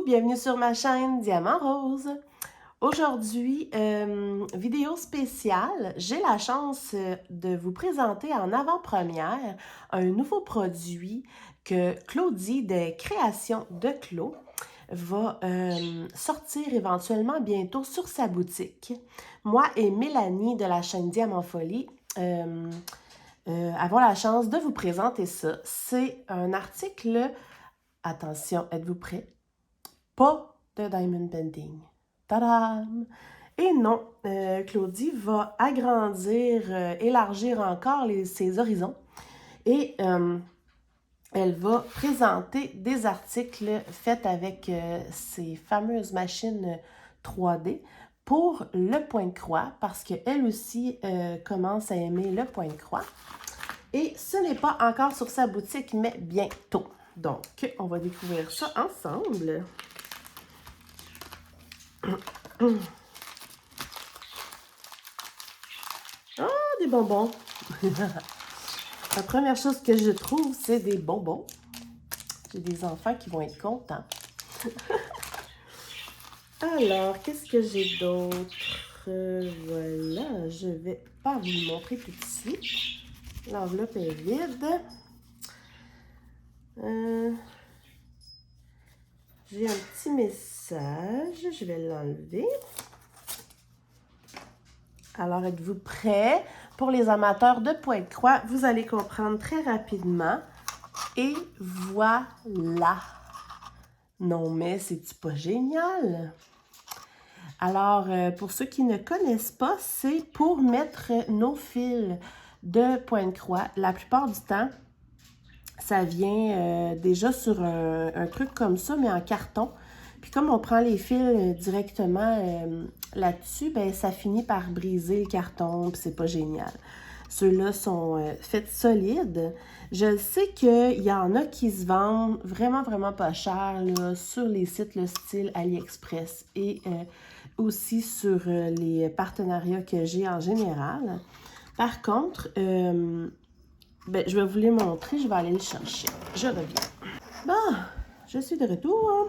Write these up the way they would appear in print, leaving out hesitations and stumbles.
bienvenue sur ma chaîne Diamant Rose. Aujourd'hui, vidéo spéciale, j'ai la chance de vous présenter en avant-première un nouveau produit que Claudie des Créations de Clos va sortir éventuellement bientôt sur sa boutique. Moi et Mélanie de la chaîne Diamant Folie avons la chance de vous présenter ça. C'est un article, attention, êtes-vous prêts? Pas de diamond painting. Tadam! Et non, Claudie va agrandir, élargir encore ses horizons et elle va présenter des articles faits avec ces fameuses machines 3D pour le point de croix parce qu'elle aussi commence à aimer le point de croix. Et ce n'est pas encore sur sa boutique, mais bientôt. Donc, on va découvrir ça ensemble. Ah, des bonbons! La première chose que je trouve, c'est des bonbons. J'ai des enfants qui vont être contents. Alors, qu'est-ce que j'ai d'autre? Voilà, je vais pas vous le montrer tout de suite. L'enveloppe est vide. J'ai un petit message. Je vais l'enlever. Alors, êtes-vous prêts? Pour les amateurs de point de croix, vous allez comprendre très rapidement. Et voilà! Non, mais c'est-tu pas génial? Alors, pour ceux qui ne connaissent pas, c'est pour mettre nos fils de point de croix. La plupart du temps, ça vient déjà sur un truc comme ça, mais en carton. Puis comme on prend les fils directement là-dessus, ben ça finit par briser le carton, puis c'est pas génial. Ceux-là sont faits solides. Je sais qu'il y en a qui se vendent vraiment, vraiment pas cher là, sur les sites le style AliExpress et aussi sur les partenariats que j'ai en général. Par contre, ben, je vais vous les montrer. Je vais aller le chercher. Je reviens. Bon, je suis de retour. Hein.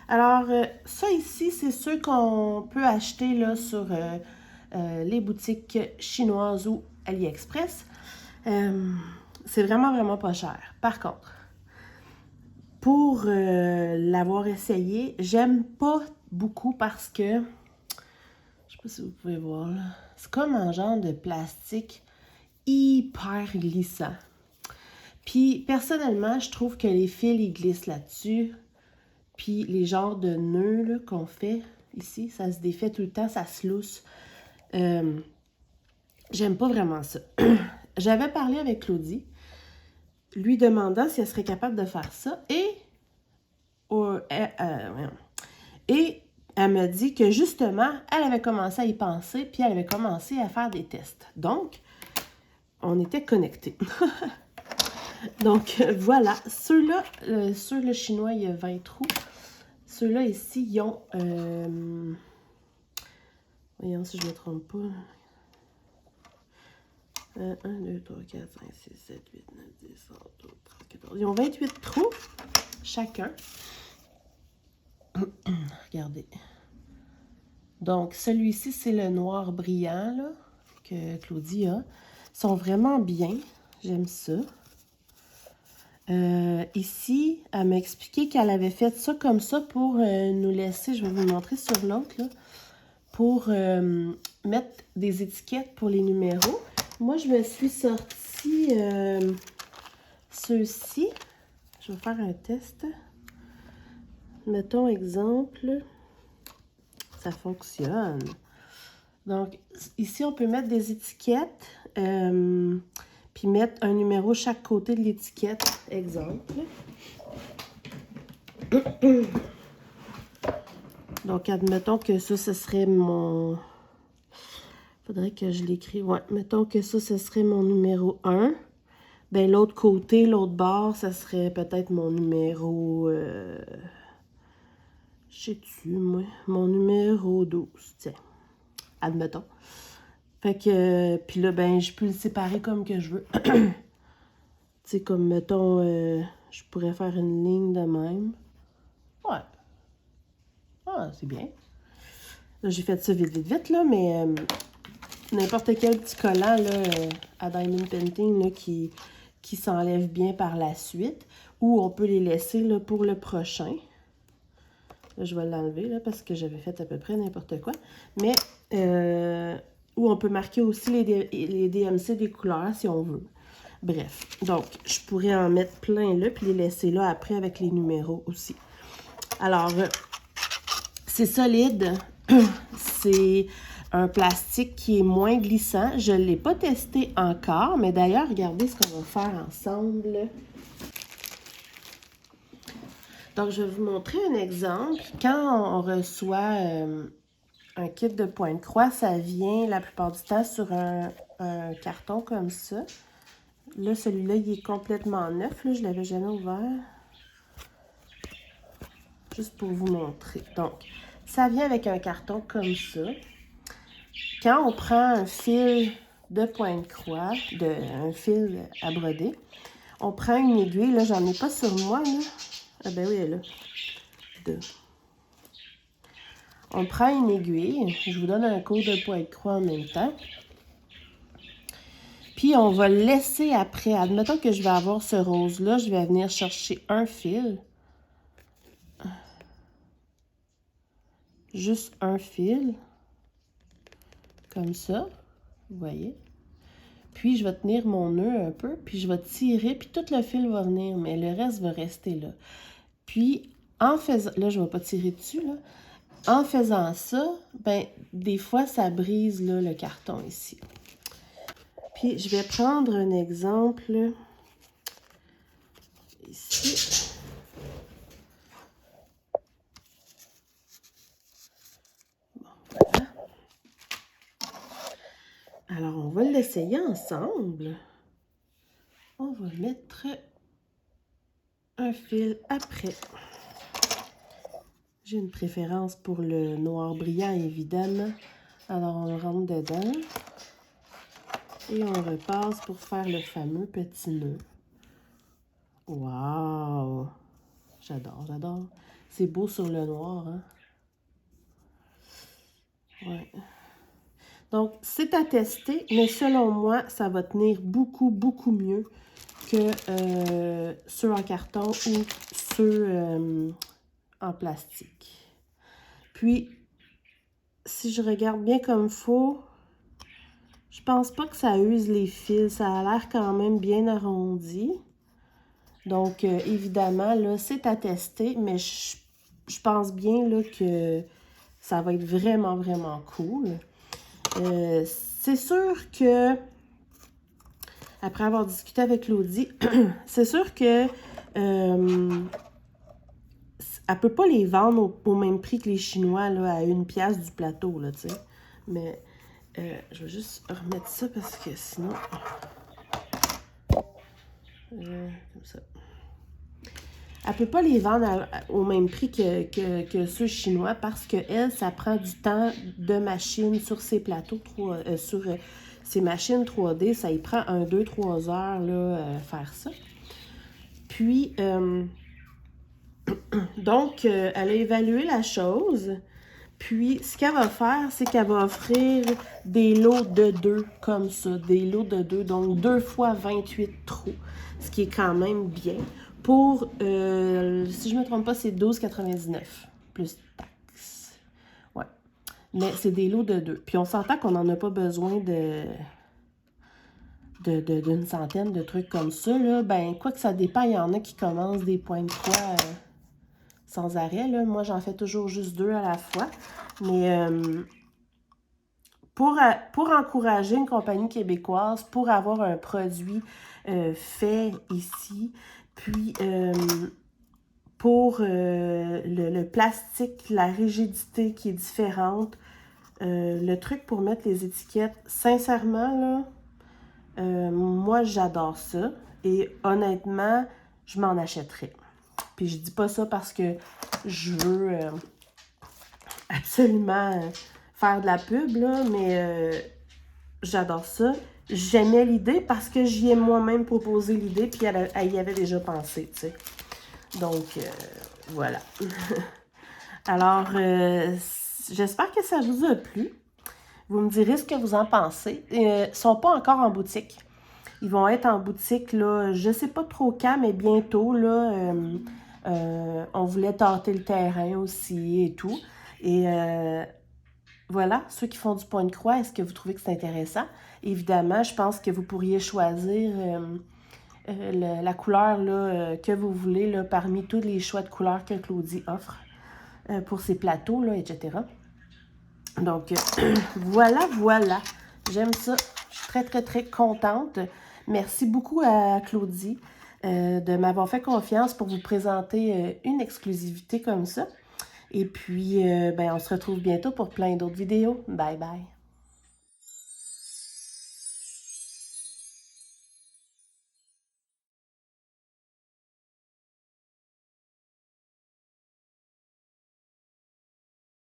Alors, ça ici, c'est ceux qu'on peut acheter là, sur les boutiques chinoises ou AliExpress. C'est vraiment, vraiment pas cher. Par contre, pour l'avoir essayé, j'aime pas beaucoup parce que, je sais pas si vous pouvez voir là, c'est comme un genre de plastique hyper glissant. Puis, personnellement, je trouve que les fils, ils glissent là-dessus. Puis, les genres de nœuds qu'on fait ici, ça se défait tout le temps, ça se lousse. J'aime pas vraiment ça. J'avais parlé avec Claudie, lui demandant si elle serait capable de faire ça. Et elle m'a dit que justement, elle avait commencé à y penser, puis elle avait commencé à faire des tests. Donc, on était connectés. Donc, voilà. Ceux-là, sur le chinois, il y a 20 trous. Ceux-là ici, ils ont... voyons si je ne me trompe pas. 1, 2, 3, 4, 5, 6, 7, 8, 9, 10, 11, 12, 13, 14. Ils ont 28 trous, chacun. Regardez. Donc, celui-ci, c'est le noir brillant, là, que Claudie a. Ils sont vraiment bien. J'aime ça. Ici, elle m'a expliqué qu'elle avait fait ça comme ça pour nous laisser, je vais vous montrer sur l'autre, là, pour mettre des étiquettes pour les numéros. Moi, je me suis sorti ceux-ci. Je vais faire un test. Mettons exemple, ça fonctionne. Donc, ici, on peut mettre des étiquettes, puis mettre un numéro chaque côté de l'étiquette. Exemple. Donc, admettons que ça, ce serait mon... Faudrait que je l'écrive. Ouais, mettons que ça, ce serait mon numéro 1. Ben, l'autre côté, l'autre bord, ça serait peut-être mon numéro... je sais-tu, moi? Mon numéro 12, tiens. Admettons. Fait que... Puis là, ben, je peux le séparer comme que je veux. Tu sais, comme, mettons, je pourrais faire une ligne de même. Ouais. Ah, c'est bien. Là, j'ai fait ça vite, vite, vite, là, mais n'importe quel petit collant là, à Diamond Painting là, qui s'enlève bien par la suite. Ou on peut les laisser là, pour le prochain. Là, je vais l'enlever là, parce que j'avais fait à peu près n'importe quoi. Mais, ou on peut marquer aussi les DMC des couleurs si on veut. Bref, donc, je pourrais en mettre plein là, puis les laisser là après avec les numéros aussi. Alors, c'est solide. C'est un plastique qui est moins glissant. Je ne l'ai pas testé encore, mais d'ailleurs, regardez ce qu'on va faire ensemble. Donc, je vais vous montrer un exemple. Quand on reçoit un kit de pointe-croix, ça vient la plupart du temps sur un carton comme ça. Là, celui-là, il est complètement neuf. Là, je ne l'avais jamais ouvert. Juste pour vous montrer. Donc, ça vient avec un carton comme ça. Quand on prend un fil de pointe-croix, un fil à broder, on prend une aiguille. Là, j'en ai pas sur moi, là. Ah ben oui, elle est là. Deux. On prend une aiguille. Je vous donne un cours de pointe-croix en même temps. Puis, on va le laisser après. Admettons que je vais avoir ce rose-là. Je vais venir chercher un fil. Juste un fil. Comme ça. Vous voyez? Puis, je vais tenir mon nœud un peu. Puis, je vais tirer. Puis, tout le fil va venir. Mais le reste va rester là. Puis, en faisant... Là, je ne vais pas tirer dessus, là. En faisant ça, ben, des fois, ça brise, là, le carton ici. Puis, je vais prendre un exemple ici. Bon, voilà. Alors, on va l'essayer ensemble. On va mettre un fil après. J'ai une préférence pour le noir brillant, évidemment. Alors, on rentre dedans. Et on repasse pour faire le fameux petit nœud. Wow! J'adore, j'adore. C'est beau sur le noir, hein? Ouais. Donc, c'est à tester, mais selon moi, ça va tenir beaucoup, beaucoup mieux que ceux en carton ou ceux en plastique. Puis, si je regarde bien comme il faut, je pense pas que ça use les fils. Ça a l'air quand même bien arrondi. Donc, évidemment, là, c'est à tester, mais je pense bien là, que ça va être vraiment, vraiment cool. C'est sûr que, après avoir discuté avec Claudie, c'est sûr que elle peut pas les vendre au même prix que les Chinois, là, à 1 pièce du plateau, là, tu sais. Mais je vais juste remettre ça parce que sinon... comme ça. Elle peut pas les vendre au même prix que ceux chinois parce que elle, ça prend du temps de machine sur ses plateaux, sur ses machines 3D. Ça y prend 1, 2, 3 heures là, faire ça. Puis, donc, elle a évalué la chose. Puis, ce qu'elle va faire, c'est qu'elle va offrir des lots de 2 comme ça. Des lots de 2, donc 2 fois 28 trous. Ce qui est quand même bien. Pour, si je ne me trompe pas, c'est 12,99 plus taxes. Ouais. Mais c'est des lots de 2. Puis on s'entend qu'on n'en a pas besoin d'une centaine de trucs comme ça. Là. Ben, quoi que ça dépend, il y en a qui commencent des points de croix sans arrêt. Là. Moi, j'en fais toujours juste 2 à la fois. Mais pour encourager une compagnie québécoise, pour avoir un produit fait ici, puis pour le plastique, la rigidité qui est différente, le truc pour mettre les étiquettes, sincèrement, là, moi, j'adore ça. Et honnêtement, je m'en achèterais. Puis je dis pas ça parce que je veux absolument faire de la pub, là, mais j'adore ça. J'aimais l'idée parce que j'y ai moi-même proposé l'idée, puis elle y avait déjà pensé, tu sais. Donc, voilà. Alors, j'espère que ça vous a plu. Vous me direz ce que vous en pensez. Ils ne sont pas encore en boutique. Ils vont être en boutique, là, je ne sais pas trop quand, mais bientôt, là, on voulait tâter le terrain aussi et tout. Et voilà, ceux qui font du point de croix, est-ce que vous trouvez que c'est intéressant? Évidemment, je pense que vous pourriez choisir la couleur là, que vous voulez là, parmi tous les choix de couleurs que Claudie offre pour ses plateaux, là, etc. Donc, voilà, voilà. J'aime ça. Je suis très, très, très contente. Merci beaucoup à Claudie de m'avoir fait confiance pour vous présenter une exclusivité comme ça. Et puis, ben, on se retrouve bientôt pour plein d'autres vidéos. Bye bye!